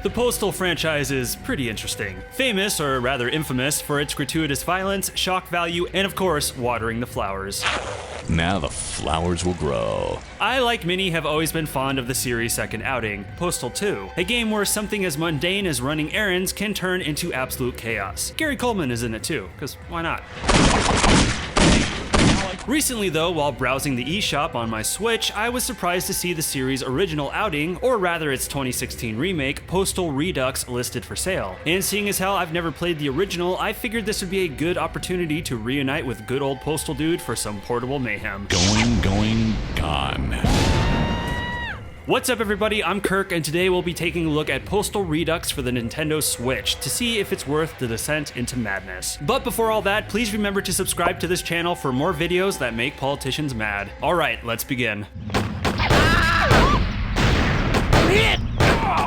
The Postal franchise is pretty interesting. Famous, or rather infamous, for its gratuitous violence, shock value, and of course, watering the flowers. Now the flowers will grow. I, like many, have always been fond of the series' second outing, Postal 2, a game where something as mundane as running errands can turn into absolute chaos. Gary Coleman is in it too, because why not? Recently though, while browsing the eShop on my Switch, I was surprised to see the series' original outing, or rather its 2016 remake, Postal Redux, listed for sale. And seeing as how I've never played the original, I figured this would be a good opportunity to reunite with good old Postal Dude for some portable mayhem. Gone. What's up everybody, I'm Kirk, and today we'll be taking a look at Postal Redux for the Nintendo Switch to see if it's worth the descent into madness. But before all that, please remember to subscribe to this channel for more videos that make politicians mad. Alright, let's begin.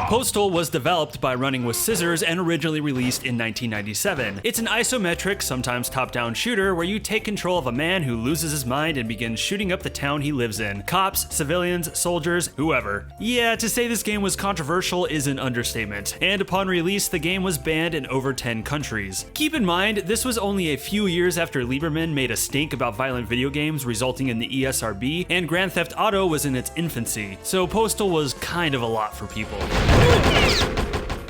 Postal was developed by Running with Scissors and originally released in 1997. It's an isometric, sometimes top-down shooter where you take control of a man who loses his mind and begins shooting up the town he lives in. Cops, civilians, soldiers, whoever. Yeah, to say this game was controversial is an understatement, and upon release the game was banned in over 10 countries. Keep in mind, this was only a few years after Lieberman made a stink about violent video games resulting in the ESRB, and Grand Theft Auto was in its infancy, so Postal was kind of a lot for people.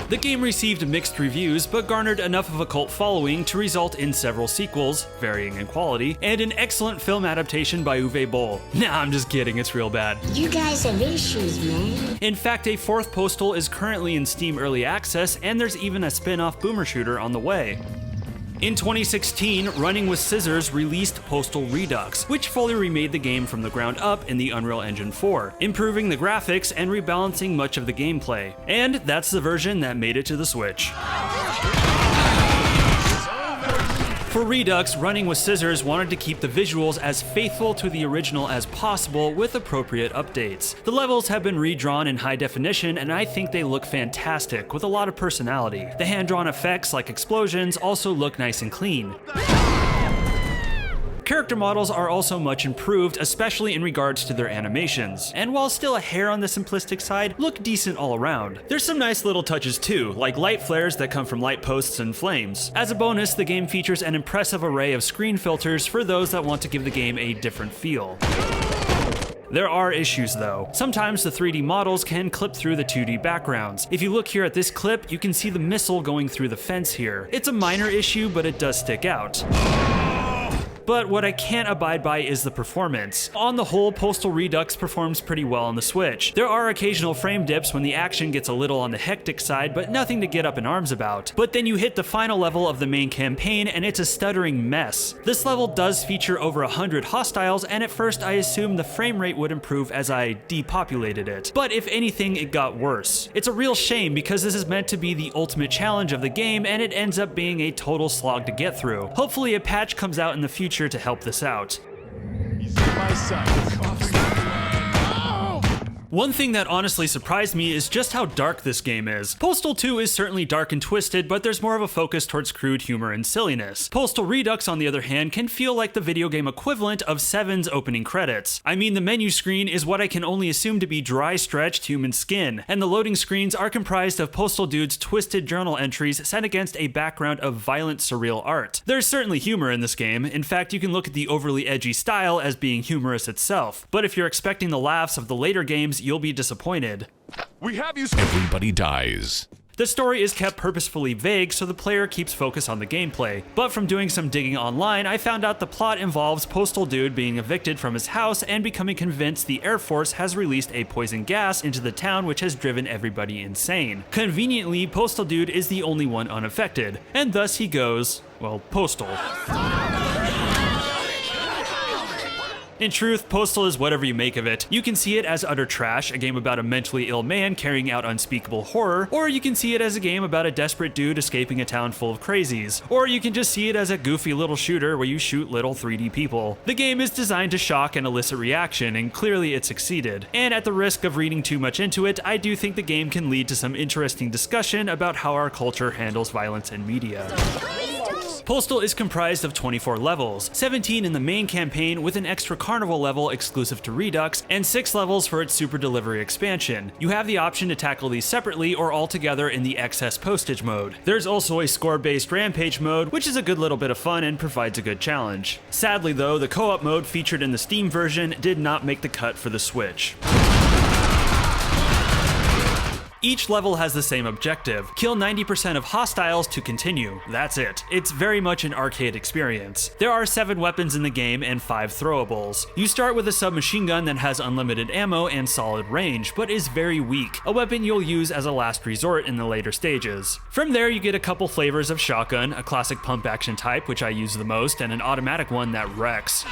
The game received mixed reviews, but garnered enough of a cult following to result in several sequels, varying in quality, and an excellent film adaptation by Uwe Boll. Nah, I'm just kidding, it's real bad. You guys have issues, man. In fact, a fourth Postal is currently in Steam Early Access, and there's even a spin-off boomer shooter on the way. In 2016, Running with Scissors released Postal Redux, which fully remade the game from the ground up in the Unreal Engine 4, improving the graphics and rebalancing much of the gameplay. And that's the version that made it to the Switch. For Redux, Running with Scissors wanted to keep the visuals as faithful to the original as possible with appropriate updates. The levels have been redrawn in high definition, and I think they look fantastic with a lot of personality. The hand-drawn effects like explosions also look nice and clean. Character models are also much improved, especially in regards to their animations, and while still a hair on the simplistic side, look decent all around. There's some nice little touches too, like light flares that come from light posts and flames. As a bonus, the game features an impressive array of screen filters for those that want to give the game a different feel. There are issues though. Sometimes the 3D models can clip through the 2D backgrounds. If you look here at this clip, you can see the missile going through the fence here. It's a minor issue, but it does stick out. But what I can't abide by is the performance. On the whole, Postal Redux performs pretty well on the Switch. There are occasional frame dips when the action gets a little on the hectic side, but nothing to get up in arms about. But then you hit the final level of the main campaign and it's a stuttering mess. This level does feature over 100 hostiles, and at first I assumed the frame rate would improve as I depopulated it. But if anything, it got worse. It's a real shame because this is meant to be the ultimate challenge of the game, and it ends up being a total slog to get through. Hopefully a patch comes out in the future to help this out. He's on my side. One thing that honestly surprised me is just how dark this game is. Postal 2 is certainly dark and twisted, but there's more of a focus towards crude humor and silliness. Postal Redux, on the other hand, can feel like the video game equivalent of Seven's opening credits. I mean, the menu screen is what I can only assume to be dry, stretched human skin, and the loading screens are comprised of Postal Dude's twisted journal entries set against a background of violent, surreal art. There's certainly humor in this game. In fact, you can look at the overly edgy style as being humorous itself. But if you're expecting the laughs of the later games, you'll be disappointed. We have you. Everybody dies. The story is kept purposefully vague so the player keeps focus on the gameplay, but from doing some digging online, I found out the plot involves Postal Dude being evicted from his house and becoming convinced the Air Force has released a poison gas into the town which has driven everybody insane. Conveniently, Postal Dude is the only one unaffected, and thus he goes, well, postal. In truth, Postal is whatever you make of it. You can see it as utter trash, a game about a mentally ill man carrying out unspeakable horror, or you can see it as a game about a desperate dude escaping a town full of crazies, or you can just see it as a goofy little shooter where you shoot little 3D people. The game is designed to shock and elicit reaction, and clearly it succeeded. And at the risk of reading too much into it, I do think the game can lead to some interesting discussion about how our culture handles violence in media. Postal is comprised of 24 levels, 17 in the main campaign with an extra carnival level exclusive to Redux, and 6 levels for its Super Delivery expansion. You have the option to tackle these separately or all together in the excess postage mode. There's also a score-based rampage mode, which is a good little bit of fun and provides a good challenge. Sadly though, the co-op mode featured in the Steam version did not make the cut for the Switch. Each level has the same objective: kill 90% of hostiles to continue. That's it. It's very much an arcade experience. There are 7 weapons in the game and 5 throwables. You start with a submachine gun that has unlimited ammo and solid range, but is very weak, a weapon you'll use as a last resort in the later stages. From there you get a couple flavors of shotgun, a classic pump action type, which I use the most, and an automatic one that wrecks.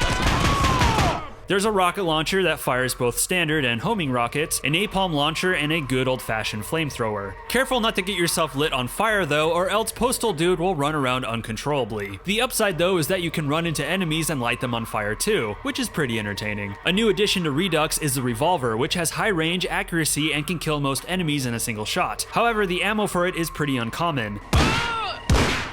There's a rocket launcher that fires both standard and homing rockets, a napalm launcher, and a good old-fashioned flamethrower. Careful not to get yourself lit on fire though, or else Postal Dude will run around uncontrollably. The upside though is that you can run into enemies and light them on fire too, which is pretty entertaining. A new addition to Redux is the revolver, which has high range, accuracy, and can kill most enemies in a single shot. However, the ammo for it is pretty uncommon.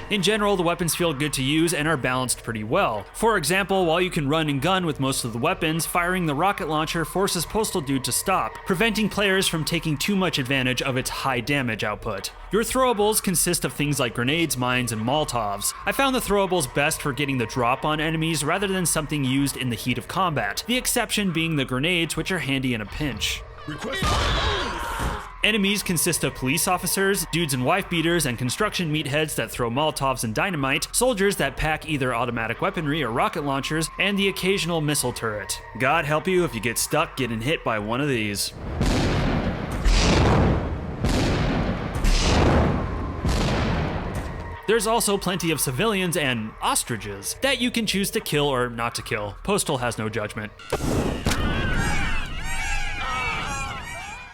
In general, the weapons feel good to use and are balanced pretty well. For example, while you can run and gun with most of the weapons, firing the rocket launcher forces Postal Dude to stop, preventing players from taking too much advantage of its high damage output. Your throwables consist of things like grenades, mines, and Molotovs. I found the throwables best for getting the drop on enemies rather than something used in the heat of combat, the exception being the grenades, which are handy in a pinch. Enemies consist of police officers, dudes and wife beaters, and construction meatheads that throw Molotovs and dynamite, soldiers that pack either automatic weaponry or rocket launchers, and the occasional missile turret. God help you if you get stuck getting hit by one of these. There's also plenty of civilians and ostriches that you can choose to kill or not to kill. Postal has no judgment.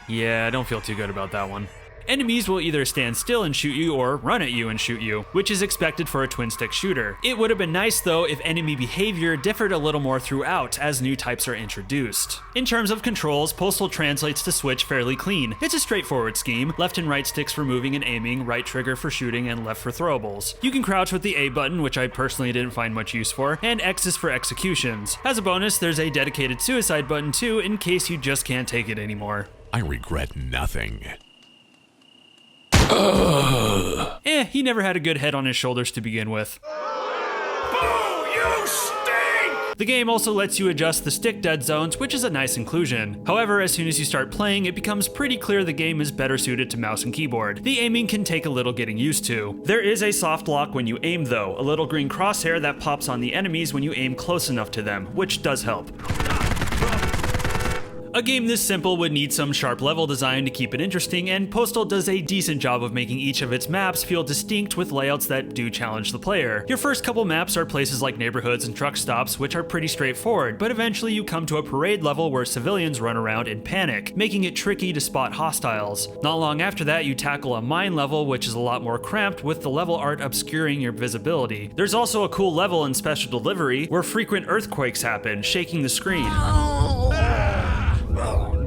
Yeah, I don't feel too good about that one. Enemies will either stand still and shoot you or run at you and shoot you, which is expected for a twin-stick shooter. It would have been nice though if enemy behavior differed a little more throughout as new types are introduced. In terms of controls, Postal translates to Switch fairly clean. It's a straightforward scheme: left and right sticks for moving and aiming, right trigger for shooting, and left for throwables. You can crouch with the A button, which I personally didn't find much use for, and X is for executions. As a bonus, there's a dedicated suicide button too, in case you just can't take it anymore. I regret nothing. He never had a good head on his shoulders to begin with. Boo! You stink! The game also lets you adjust the stick dead zones, which is a nice inclusion. However, as soon as you start playing, it becomes pretty clear the game is better suited to mouse and keyboard. The aiming can take a little getting used to. There is a soft lock when you aim though, a little green crosshair that pops on the enemies when you aim close enough to them, which does help. A game this simple would need some sharp level design to keep it interesting, and Postal does a decent job of making each of its maps feel distinct with layouts that do challenge the player. Your first couple maps are places like neighborhoods and truck stops, which are pretty straightforward, but eventually you come to a parade level where civilians run around in panic, making it tricky to spot hostiles. Not long after that, you tackle a mine level, which is a lot more cramped with the level art obscuring your visibility. There's also a cool level in Special Delivery where frequent earthquakes happen, shaking the screen.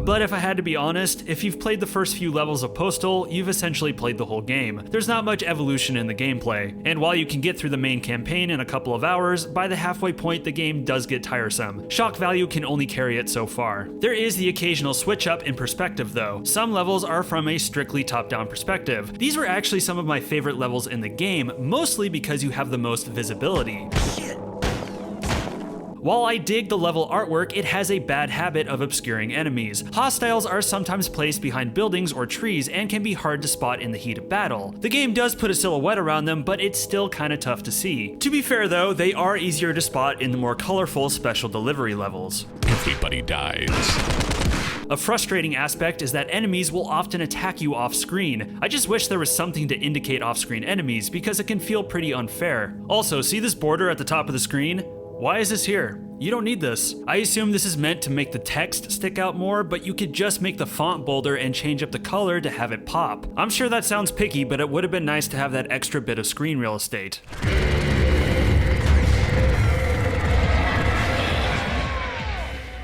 But if I had to be honest, if you've played the first few levels of Postal, you've essentially played the whole game. There's not much evolution in the gameplay, and while you can get through the main campaign in a couple of hours, by the halfway point the game does get tiresome. Shock value can only carry it so far. There is the occasional switch up in perspective though. Some levels are from a strictly top-down perspective. These were actually some of my favorite levels in the game, mostly because you have the most visibility. While I dig the level artwork, it has a bad habit of obscuring enemies. Hostiles are sometimes placed behind buildings or trees and can be hard to spot in the heat of battle. The game does put a silhouette around them, but it's still kinda tough to see. To be fair though, they are easier to spot in the more colorful Special Delivery levels. Everybody dies. A frustrating aspect is that enemies will often attack you off-screen. I just wish there was something to indicate off-screen enemies, because it can feel pretty unfair. Also, see this border at the top of the screen? Why is this here? You don't need this. I assume this is meant to make the text stick out more, but you could just make the font bolder and change up the color to have it pop. I'm sure that sounds picky, but it would have been nice to have that extra bit of screen real estate.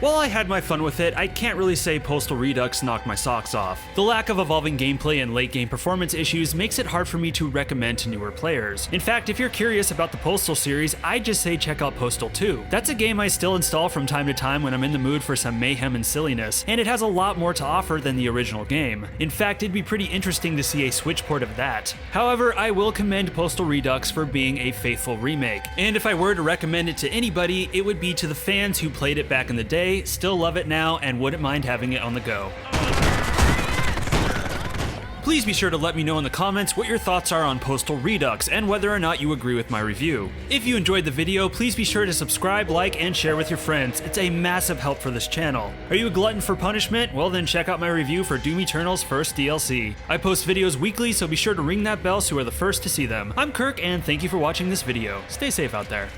While I had my fun with it, I can't really say Postal Redux knocked my socks off. The lack of evolving gameplay and late game performance issues makes it hard for me to recommend to newer players. In fact, if you're curious about the Postal series, I'd just say check out Postal 2. That's a game I still install from time to time when I'm in the mood for some mayhem and silliness, and it has a lot more to offer than the original game. In fact, it'd be pretty interesting to see a Switch port of that. However, I will commend Postal Redux for being a faithful remake, and if I were to recommend it to anybody, it would be to the fans who played it back in the day, still love it now, and wouldn't mind having it on the go. Please be sure to let me know in the comments what your thoughts are on Postal Redux and whether or not you agree with my review. If you enjoyed the video, please be sure to subscribe, like, and share with your friends. It's a massive help for this channel. Are you a glutton for punishment? Well then check out my review for Doom Eternal's first DLC. I post videos weekly, so be sure to ring that bell so you are the first to see them. I'm Kirk, and thank you for watching this video. Stay safe out there.